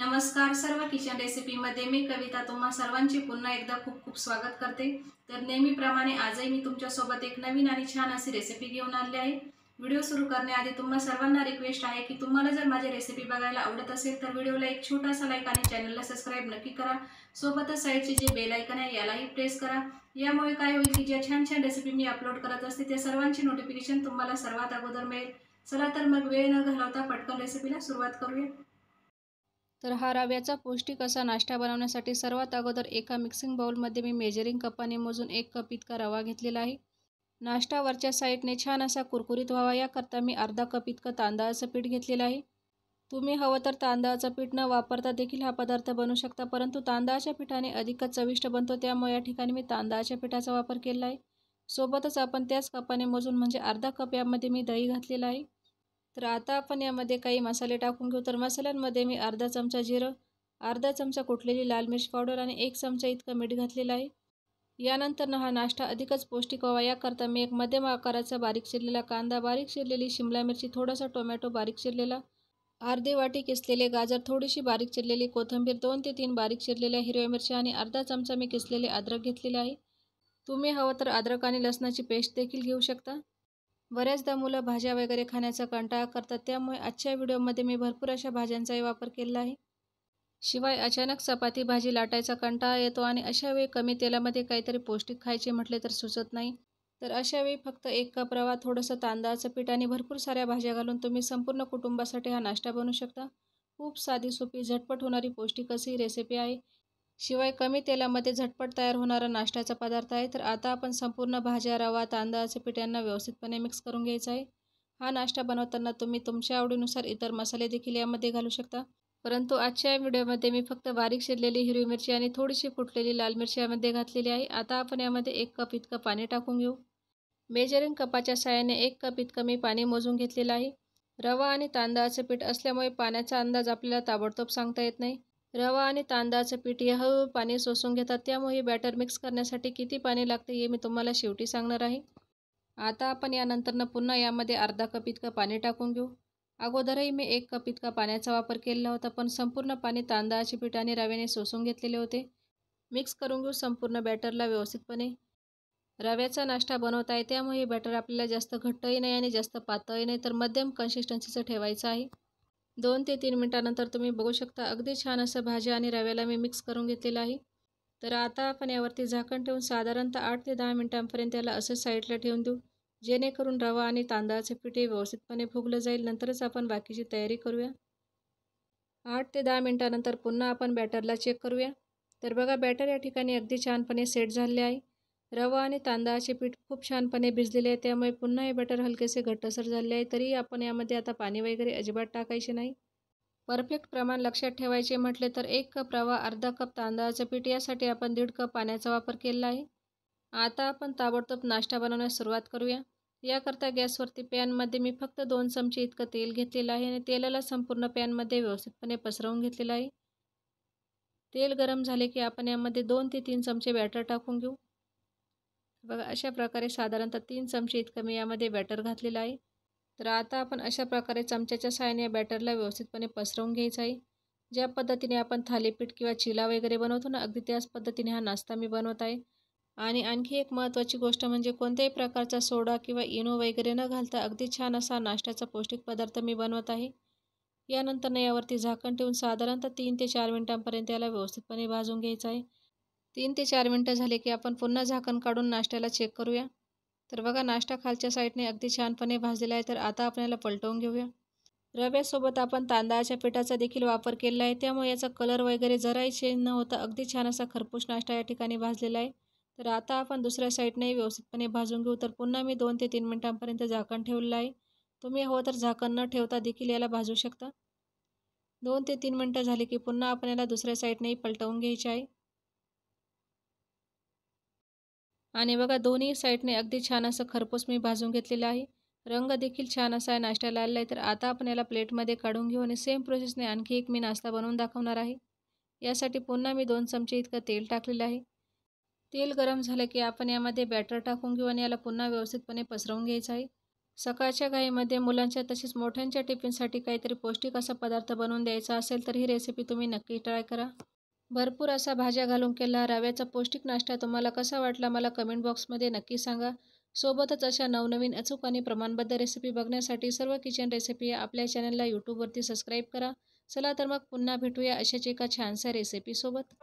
नमस्कार सर्व किचन रेसिपीमध्ये मी कविता तुम्हा सर्वांचे पुन्हा एकदा खूप खूप स्वागत करते। तर नेहमीप्रमाणे आजही मी तुमच्यासोबत एक नवीन आणि छान अशी रेसिपी घेऊन आली आहे। व्हिडिओ सुरू करण्याआधी तुम्हा सर्वांना रिक्वेस्ट आहे की तुम्हाला जर माझी रेसिपी बघायला आवडत असेल तर व्हिडिओला एक छोटासा लाईक आणि चॅनलला सबस्क्राइब नक्की करा। सोबतच साईडचे जे बेल आयकन आहे यालाही प्रेस करा। यामुळे काय होईल की ज्या छान छान रेसिपी मी अपलोड करत असते त्या सर्वांची नोटिफिकेशन तुम्हाला सर्वात अगोदर मिळेल। चला तर मग वेळ न घालवता पटकन रेसिपीला सुरुवात करूया। तर हा रव्याचा पौष्टिक असा नाश्ता बनवण्यासाठी सर्वात अगोदर एका मिक्सिंग बाउलमध्ये मी मेजरिंग कपाने मोजून 1 कप इतका रवा घेतलेला आहे। नाश्ता वरच्या साईडने छान असा कुरकुरीत व्हावा याकरता मी अर्धा कप इतकं तांदळाचं पीठ घेतलेलं आहे। तुम्ही हवं तर तांदळाचं पीठ न वापरता देखील हा पदार्थ बनवू शकता, परंतु तांदळाच्या पिठाने अधिकच चविष्ट बनतो, त्यामुळे या ठिकाणी मी तांदळाच्या पिठाचा वापर केला आहे। सोबतच आपण त्याच कपाने मोजून म्हणजे अर्धा कप यामध्ये मी दही घातलेलं आहे। तर आता आपण यामध्ये काही मसाले टाकून घेऊ। तर मसाल्यांमध्ये मी अर्धा चमचा जिरं, अर्धा चमचा कुटलेली लाल मिर्च पावडर आणि 1 चमचा इतकं मीठ घातलेलं आहे। यानंतर हा नाश्ता अधिकच पौष्टिक व्हावा याकरता मी एक मध्यम आकाराचा बारीक चिरलेला कांदा, बारीक चिरलेली शिमला मिरची, थोडासा टोमॅटो बारीक चिरलेला, अर्धी वाटी किसलेले गाजर, थोडीशी बारीक चिरलेली कोथिंबीर, 2 ते 3 बारीक चिरलेल्या हिरव्या मिरच्या आणि अर्धा चमचा मी किसलेले अद्रक घेतलेले आहे। तुम्ही हवं तर अद्रक आणि लसणाची पेस्ट देखील घेऊ शकता। बऱ्याचदा मुलं भाज्या वगैरे खाण्याचा कंटाळा करतात, त्यामुळे आजच्या व्हिडिओमध्ये मी भरपूर अशा भाज्यांचाही वापर केला आहे। शिवाय अचानक चपाती भाजी लाटायचा कंटाळा येतो आणि अशा वेळी कमी तेलामध्ये काहीतरी पौष्टिक खायचे म्हटले तर सुचत नाही। तर अशा वेळी फक्त 1 कप रवा, थोडंसं तांदळाचं पीठ आणि भरपूर साऱ्या भाज्या घालून तुम्ही संपूर्ण कुटुंबासाठी हा नाश्ता बनवू शकता। खूप साधी सोपी झटपट होणारी पौष्टिक अशी रेसिपी आहे। शिवाय कमी तेलामध्ये झटपट तयार होणारा नाश्त्याचा पदार्थ आहे। तर आता आपण संपूर्ण भाज्या, रवा, तांदळाचे पीठ यांना व्यवस्थितपणे मिक्स करून घ्यायचं आहे। हा नाश्ता बनवताना तुम्ही तुमच्या आवडीनुसार इतर मसाले देखील यामध्ये घालू शकता, परंतु आजच्या व्हिडिओमध्ये मी फक्त बारीक चिरलेली हिरवी मिरची आणि थोडीशी फुटलेली लाल मिरची यामध्ये घातलेली आहे। आता आपण यामध्ये 1 कप इतकं पाणी टाकून घेऊ। मेजरिंग कपाच्या साहाय्याने 1 कप इतकं मी पाणी मोजून घेतलेलं आहे। रवा आणि तांदळाचे पीठ असल्यामुळे पाण्याचा अंदाज आपल्याला ताबडतोब सांगता येत नाही। रवा आणि तांदळाचं पीठ हे हळूहळू पाणी शोषून घेतात, त्यामुळे बॅटर मिक्स करण्यासाठी किती पाणी लागते हे मी तुम्हाला शेवटी सांगणार आहे। आता आपण यानंतरनं पुन्हा यामध्ये अर्धा कप इतकं पाणी टाकून घेऊ। अगोदरही मी 1 कप इतका पाण्याचा वापर केलेला होता, पण संपूर्ण पाणी तांदळाचे पीठ आणि रव्याने शोषून घेतलेले होते। मिक्स करून घेऊ संपूर्ण बॅटरला व्यवस्थितपणे। रव्याचा नाश्ता बनवत आहे, त्यामुळे हे बॅटर आपल्याला जास्त घट्टही नाही आणि जास्त पातळही नाही, तर मध्यम कन्सिस्टन्सीचं ठेवायचं आहे। 2 ते 3 मिनिटानंतर तुम्ही बघू शकता अगदी छान असं भाज्या आणि रव्याला मी मिक्स करून घेतलेलं आहे। तर आता आपण यावरती झाकण ठेवून साधारणतः 8 ते 10 मिनिटांपर्यंत याला असं साईडला ठेवून देऊ, जेणेकरून रवा आणि तांदळाचे पीठ हे व्यवस्थितपणे फुगलं जाईल। नंतरच आपण बाकीची तयारी करूया। 8 ते 10 मिनिटानंतर पुन्हा आपण बॅटरला चेक करूया। तर बघा बॅटर या ठिकाणी अगदी छानपणे सेट झाले आहे। रवा आणि तांदळाचे पीठ खूप छानपणे भिजलेले आहे, त्यामुळे पुन्हा हे बॅटर हलकेसे घट्टसर झाले आहे। तरी आपण यामध्ये आता पाणी वगैरे अजिबात टाकायचे नाही। परफेक्ट प्रमाण लक्षात ठेवायचे म्हटले तर 1 कप रवा, अर्धा कप तांदळाचं पीठ, यासाठी आपण 1.5 कप पाण्याचा वापर केला आहे। आता आपण ताबडतोब नाश्ता बनवण्यास सुरुवात करूया। याकरता गॅसवरती पॅनमध्ये मी फक्त 2 चमचे इतकं तेल घेतलेलं आहे आणि तेलाला संपूर्ण पॅनमध्ये व्यवस्थितपणे पसरवून घेतलेलं आहे। तेल गरम झाले की आपण यामध्ये 2 ते 3 चमचे बॅटर टाकून घेऊ। बघा अशा प्रकारे साधारणतः 3 चमचे इतकं मी यामध्ये बॅटर घातलेलं आहे। तर आता आपण अशा प्रकारे चमच्याच्या साहाय्याने या बॅटरला व्यवस्थितपणे पसरवून घ्यायचं आहे। ज्या पद्धतीने आपण थालीपीठ किंवा चिला वगैरे बनवतो ना, अगदी त्याच पद्धतीने हा नाश्ता मी बनवत आहे। आणि आणखी एक महत्त्वाची गोष्ट म्हणजे कोणत्याही प्रकारचा सोडा किंवा इनो वगैरे न घालता अगदी छान असा नाश्त्याचा पौष्टिक पदार्थ मी बनवत आहे। यानंतर यावरती झाकण ठेवून साधारणतः 3 ते 4 मिनिटांपर्यंत याला व्यवस्थितपणे भाजून घ्यायचं आहे। 3 ते 4 मिनिटं झाले की आपण पुन्हा झाकण काढून नाश्त्याला चेक करूया। तर बघा नाश्ता खालच्या साईडने अगदी छानपणे भाजलेला आहे। तर आता आपण याला पलटवून घेऊया। रव्यासोबत आपण तांदळाच्या पिठाचा देखील वापर केला आहे, त्यामुळे याचा कलर वगैरे जराही चेंज न होता अगदी छान असा खरपूस नाश्ता या ठिकाणी भाजलेला आहे। तर आता आपण दुसऱ्या साईडनेही व्यवस्थितपणे भाजून घेऊ। तर पुन्हा मी 2 ते 3 मिनिटांपर्यंत झाकण ठेवलेलं आहे। तुम्ही हवं तर झाकण न ठेवता देखील याला भाजू शकता। 2 ते 3 मिनिटं झाली की पुन्हा आपण याला दुसऱ्या साईडनेही पलटवून घ्यायचे आहे। आणि बघा दोन्ही साईडने अगदी छान असं खरपूस मी भाजून घेतलेलं आहे। रंग देखील छान असा नाश्त्याला आलेला आहे। तर आता आपण याला प्लेटमध्ये काढून घेऊ आणि सेम प्रोसेसने आणखी एक मी नाश्ता बनवून दाखवणार आहे। यासाठी पुन्हा मी 2 चमचे इतकं तेल टाकलेलं आहे। तेल गरम झालं की आपण यामध्ये बॅटर टाकून घेऊ आणि याला पुन्हा व्यवस्थितपणे पसरवून घ्यायचं आहे। सकाळच्या घाईमध्ये मुलांच्या तसेच मोठ्यांच्या टिफिनसाठी काहीतरी पौष्टिक असा पदार्थ बनवून द्यायचा असेल तर ही रेसिपी तुम्ही नक्की ट्राय करा. भरपूर असा भाज्या घालून केला रव्याचा पौष्टिक नाश्ता तुम्हाला कसा वाटला मला कमेंट बॉक्समध्ये नक्की सांगा. सोबतच अशा नवनवीन अचूक आणि प्रमाणबद्ध रेसिपी बघण्यासाठी सर्व किचन रेसिपी आपल्या चॅनलला यूट्यूबवरती सबस्क्राईब करा. चला तर मग पुन्हा भेटूया अशाच एका छानशा रेसिपीसोबत.